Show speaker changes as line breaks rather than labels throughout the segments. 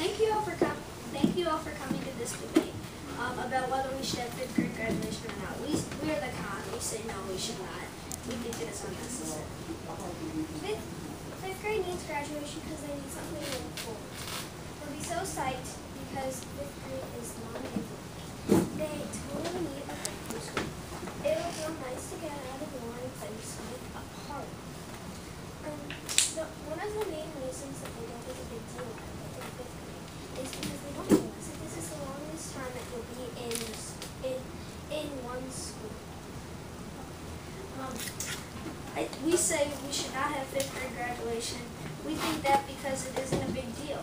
Thank you all for coming to this debate about whether we should have fifth grade graduation or not. We are the con. We say no, we should not. We think it is unnecessary.
Fifth grade needs graduation because they need something to look forward to. They'll be so psyched because fifth grade is non-exam. They totally need a break from school. It'll feel nice to get out of the boring place with a party. One of the main reasons that they don't make a big deal out of it in fifth grade is because they don't realize that this is the longest time that you'll be in one school.
We say we should not have fifth grade graduation. We think that because it isn't a big deal.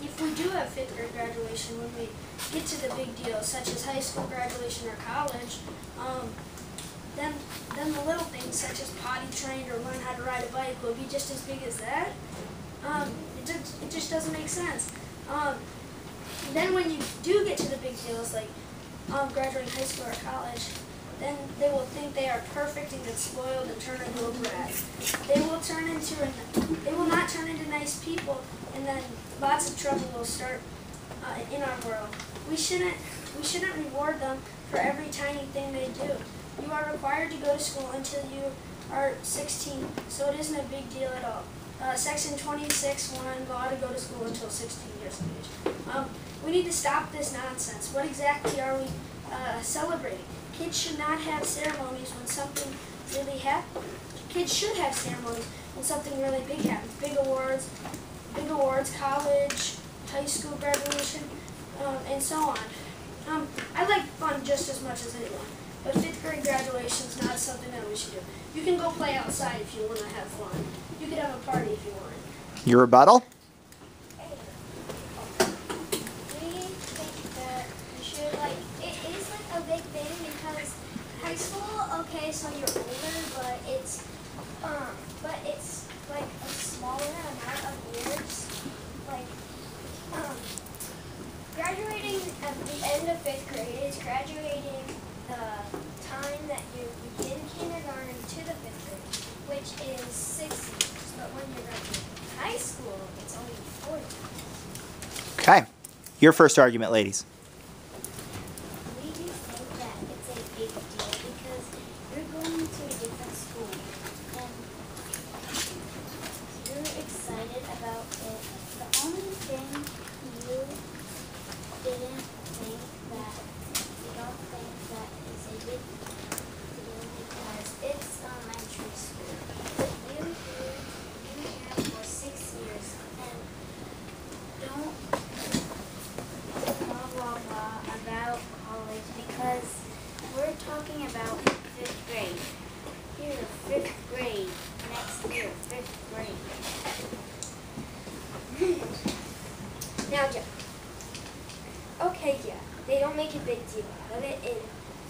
If we do have fifth grade graduation, when we get to the big deals, such as high school graduation or college, then the little things such as potty trained or learn how to ride a bike will be just as big as that. It just doesn't make sense. Then when you do get to the big deals like graduating high school or college, then they will think they are perfect and get spoiled and turn into a brat. They will not turn into nice people, and then lots of trouble will start in our world. We shouldn't reward them for every tiny thing they do. You are required to go to school until you are 16, so it isn't a big deal at all. Section 26(1) law to go to school until 16 years of age. We need to stop this nonsense. What exactly are we celebrating? Kids should not have ceremonies when something really happens. Kids should have ceremonies when something really big happens. Big awards, college, high school graduation, and so on. I like fun just as much as anyone, but fifth grade graduation is not something that we should do. You can go play outside if you want to have fun. You can have a party if you want.
Your rebuttal?
A big thing because high school, okay, so you're older, but it's like a smaller amount of years. Like graduating at the end of fifth grade is graduating the time that you begin kindergarten to the fifth grade, which is 6 years. But when you're graduating high school, it's only 4 years.
Okay. Your first argument, ladies.
Big deal because you're going to a different school and you're excited about it. The only thing you don't think that is a big deal because it's elementary school. You here for 6 years and don't blah blah blah about college because we're talking about fifth grade. Here, fifth grade. Next year, fifth grade. Now, Joe. Okay, yeah, they don't make a big deal out of it in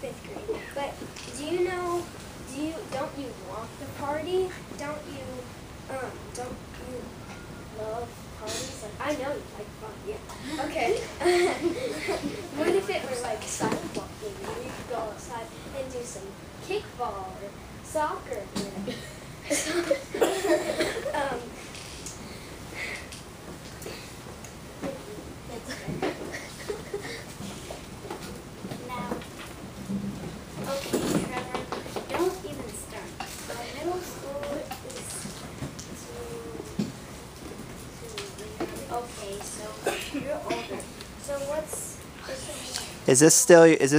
fifth grade. But don't you want the party? Don't you love parties? Like, I know you like fun, yeah. Okay. What if it were like sidewalk game? We could go outside and do some kickball or soccer. Now, okay, Trevor, don't even start. My middle school is okay, so you're older. So what's
Is this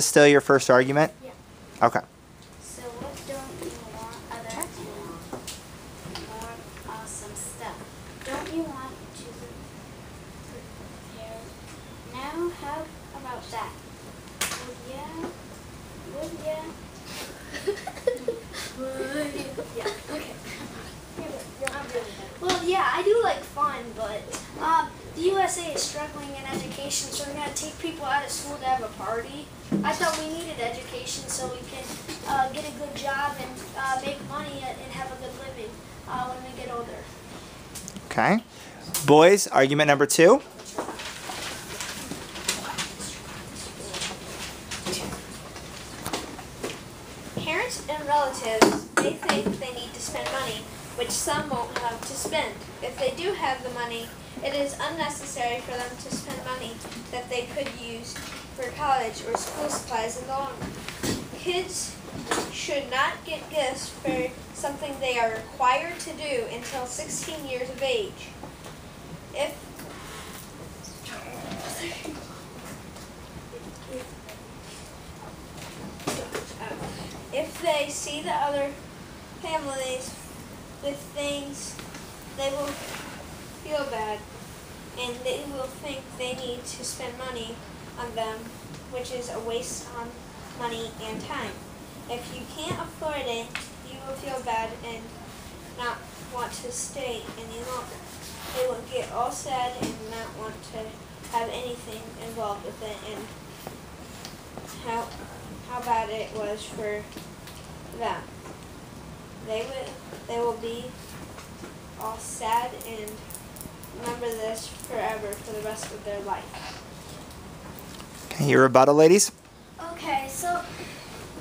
still your first argument?
Yeah.
Okay.
So what don't you want other to want? More awesome stuff. Don't you want to prepare? Now how about that? Would ya? Yeah, okay.
Well, yeah, I do like fun, but the USA is struggling in education, so we're going to take people out of school to have a party. I thought we needed education so we can get a good job and make money and have a good living when we get older.
Okay. Boys, argument number 2.
Parents and relatives, they think they need to spend money, which some won't have to spend. If they do have the money, It is unnecessary for them to spend money that they could use for college or school supplies in the long run. Kids should not get gifts for something they are required to do until 16 years of age. If they see the other families with things, they will feel bad, and they will think they need to spend money on them, which is a waste on money and time. If you can't afford it, you will feel bad and not want to stay any longer. They will get all sad and not want to have anything involved with it, and how bad it was for them. They will be all sad and remember this forever for the rest of their life.
Okay, your rebuttal, ladies?
Okay, so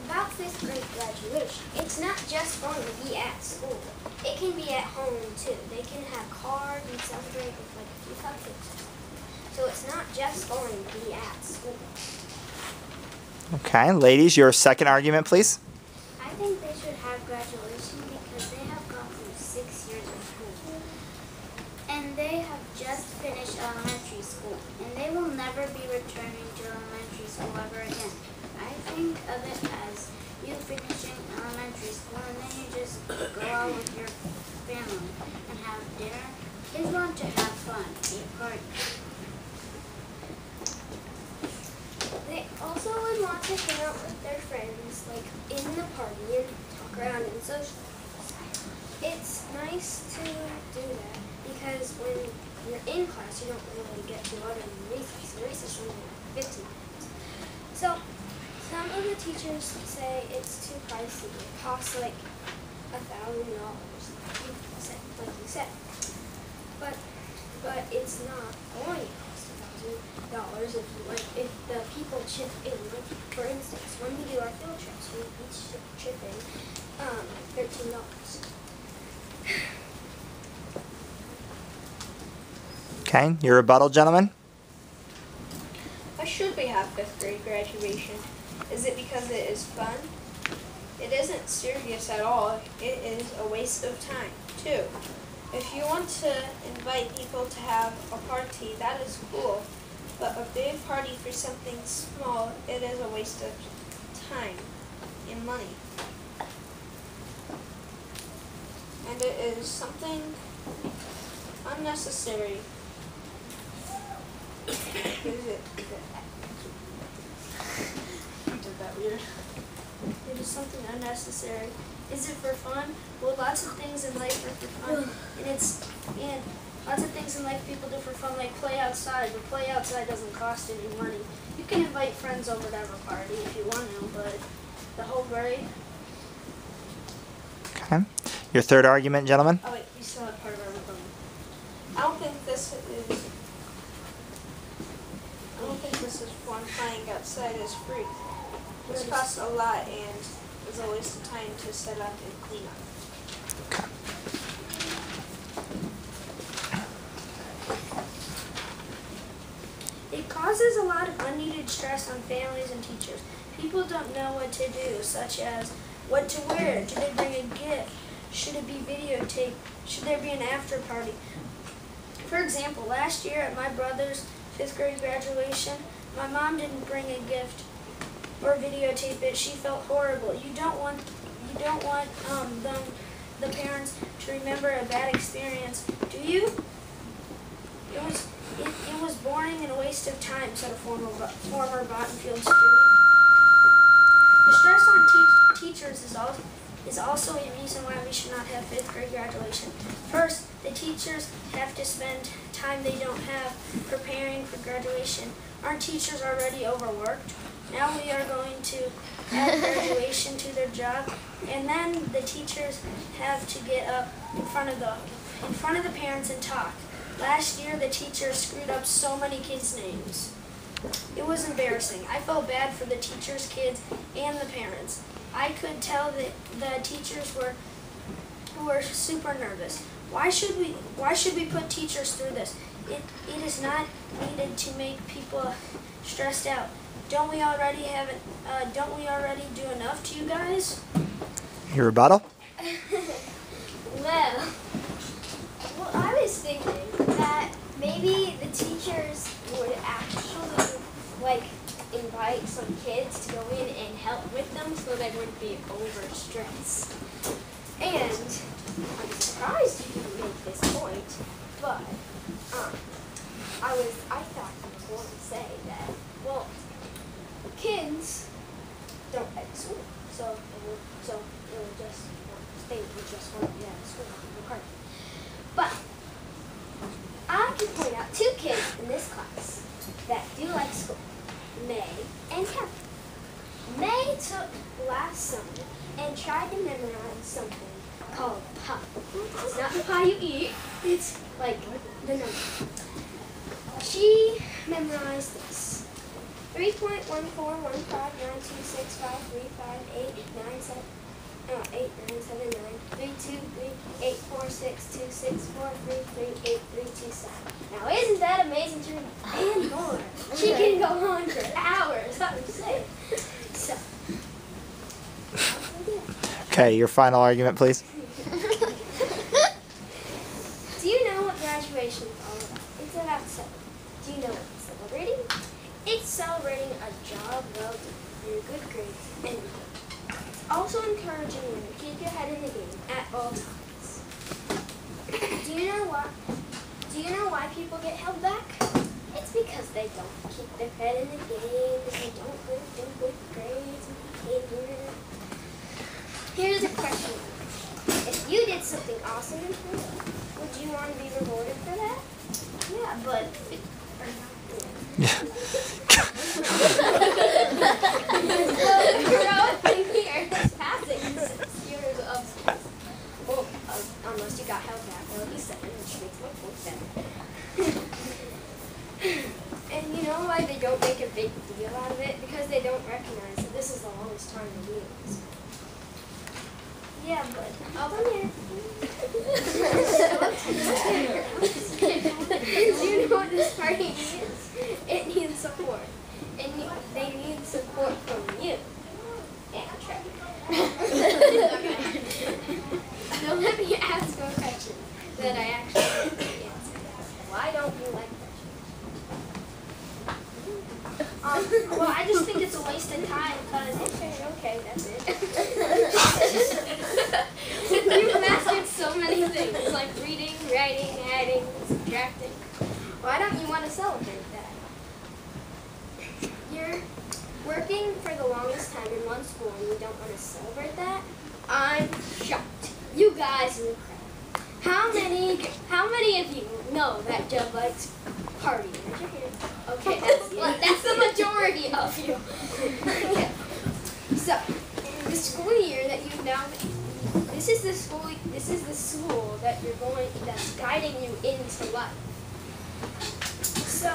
about 5th grade graduation, it's not just going to be at school. It can be at home too. They can have cards and celebrate with like a few cupcakes. So it's not just going to be at school.
Okay, ladies, your second argument, please.
I think they should have graduation because they have gone through 6 years of school. And they have just finished elementary school. And they will never be returning to elementary school ever again. I think of it as you finishing elementary school and then you just go out with your family and have dinner. Kids want to have fun, eat party. They also would want to hang out with their friends, like in the party and talk around and socialize. It's nice to do that because when you're in class, you don't really get to other than recess. The recess is only like 15 minutes. So some of the teachers say it's too pricey. It costs like $1,000, like you said. But it's not going to cost $1,000 if the people chip in. Like, for instance, when we do our field trips, we each chip in $13.
Okay, your rebuttal, gentlemen?
Why should we have 5th grade graduation? Is it because it is fun? It isn't serious at all. It is a waste of time, too. If you want to invite people to have a party, that is cool. But a big party for something small, it is a waste of time and money. And it is something unnecessary.
Did that weird. It is something unnecessary. Is it for fun? Well, lots of things in life are for fun, and lots of things in life people do for fun, like play outside. But play outside doesn't cost any money. You can invite friends over to have a party if you want to, but the whole grade.
Okay. Your third argument, gentlemen?
Oh wait, we still have part of our rebuttal. I don't think this is fun. Playing outside is free. This costs a lot and is a waste of time to set up and clean up.
Okay.
It causes a lot of unneeded stress on families and teachers. People don't know what to do, such as what to wear. Do they bring a gift? Should it be videotaped? Should there be an after party? For example, last year at my brother's 5th grade graduation, my mom didn't bring a gift or videotape it. She felt horrible. You don't want the parents to remember a bad experience, do you? It was boring and a waste of time, said a former Bottenfield student. The stress on teachers is also a reason why we should not have 5th grade graduation. First, the teachers have to spend time they don't have preparing for graduation. Aren't teachers already overworked? Now we are going to add graduation to their job, and then the teachers have to get up in front of the parents and talk. Last year, the teachers screwed up so many kids' names. It was embarrassing. I felt bad for the teachers, kids, and the parents. I could tell that the teachers were super nervous. Why should we put teachers through this? It is not needed to make people stressed out. Don't we already do enough to you guys?
Your rebuttal?
Well, I was thinking that maybe the teachers would actually, like, invite some kids to go in and help with them so they wouldn't be overstressed. And I'm surprised you didn't make this point, but I thought you were going to say that, well, kids don't like school, so they would just want to be out of school and party. But I can point out two kids in this class that do like school, May and Kevin. May took last summer and tried to memorize something called pie. It's not the pie you eat, it's like the number. She memorized this. 3.1415196535897323846264338327. Now isn't that amazing to read? And more. She can go on for hours, I'm saying. So.
Okay, your final argument, please.
Do you know what graduation is all about? It's about celebrating. Do you know what it's celebrating? It's celebrating a job well done and your good grades and it's also encouraging you to keep your head in the game at all times. Do you know why people get held back? It's because they don't keep their head in the game, because they don't do good grades and behavior. Here's a question. If you did something awesome in school, would you want to be rewarded for that? Yeah, but heroic thing here is passing 6 years of school. Well, unless you got held back, or at least 7, which makes my point better. And you know why they don't make a big deal out of it? Because they don't recognize that this is the longest time to be in school. Yeah, but I'll come here. Do you know what this party needs? It needs support. They need support from you. And Trevor. Now let me ask you a question that I actually want to answer. Why don't you like pressure? Well, I just think it's a waste of time because okay, that's it. You've mastered so many things like reading, writing, adding, subtracting. Why don't you want to celebrate that? You're working for the longest time in one school and you don't want to celebrate that? I'm shocked. You guys are incredible. How many of you know that Joe likes partying? Raise your hand. Okay, that's the majority of you. Yeah. So, the school year that you've now this is the school that that's guiding you into life. So,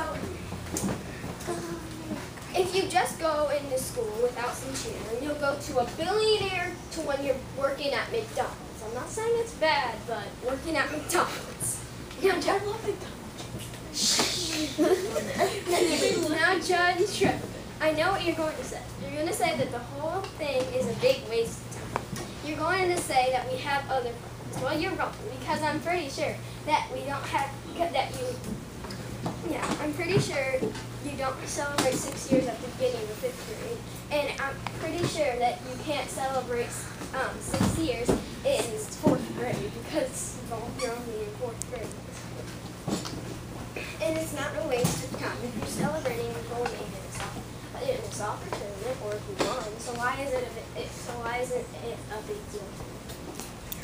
if you just go into school without some cheer, you'll go to a billionaire to when you're working at McDonald's. I'm not saying it's bad, but working at McDonald's. Now, Judge, now, Judge Trevor, I know what you're going to say. You're going to say that the whole thing is a big waste of time. You're going to say that we have other problems. Well, you're wrong, because I'm pretty sure that we don't have, I'm pretty sure you don't celebrate 6 years at the beginning of 5th grade, and I'm pretty sure that you can't celebrate 6 years in 4th grade because you're only in 4th grade. And it's not a waste of time if you're celebrating and going in a soccer tournament or if you won. So why isn't it a big deal?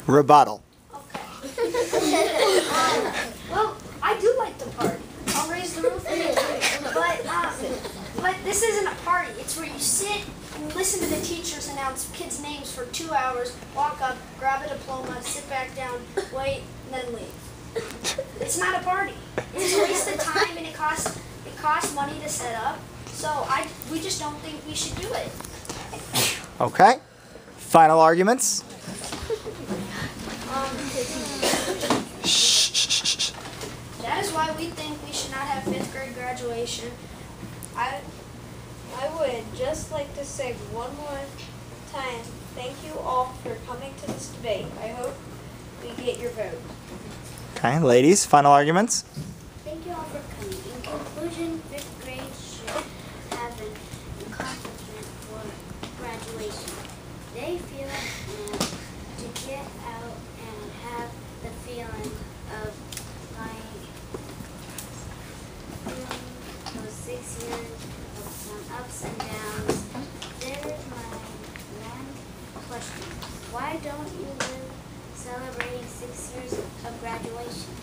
Rebuttal.
Okay. Well, I do like to party. I'll raise the roof and but this isn't a party. It's where you sit and listen to the teachers announce kids' names for 2 hours, walk up, grab a diploma, sit back down, wait, and then leave. It's not a party. It's a waste of time and it costs money to set up. So we just don't think we should do it.
Okay. Final arguments.
why we think we should not have 5th grade graduation.
I would just like to say one more time, thank you all for coming to this debate. I hope we get your vote.
Okay, ladies, final arguments?
Thank you all for coming. In conclusion, 5th grade should have an accomplishment for graduation. They feel to get out and have the feeling of like those 6 years of some ups and downs. There's my one question. Why don't you live celebrating 6 years of graduation?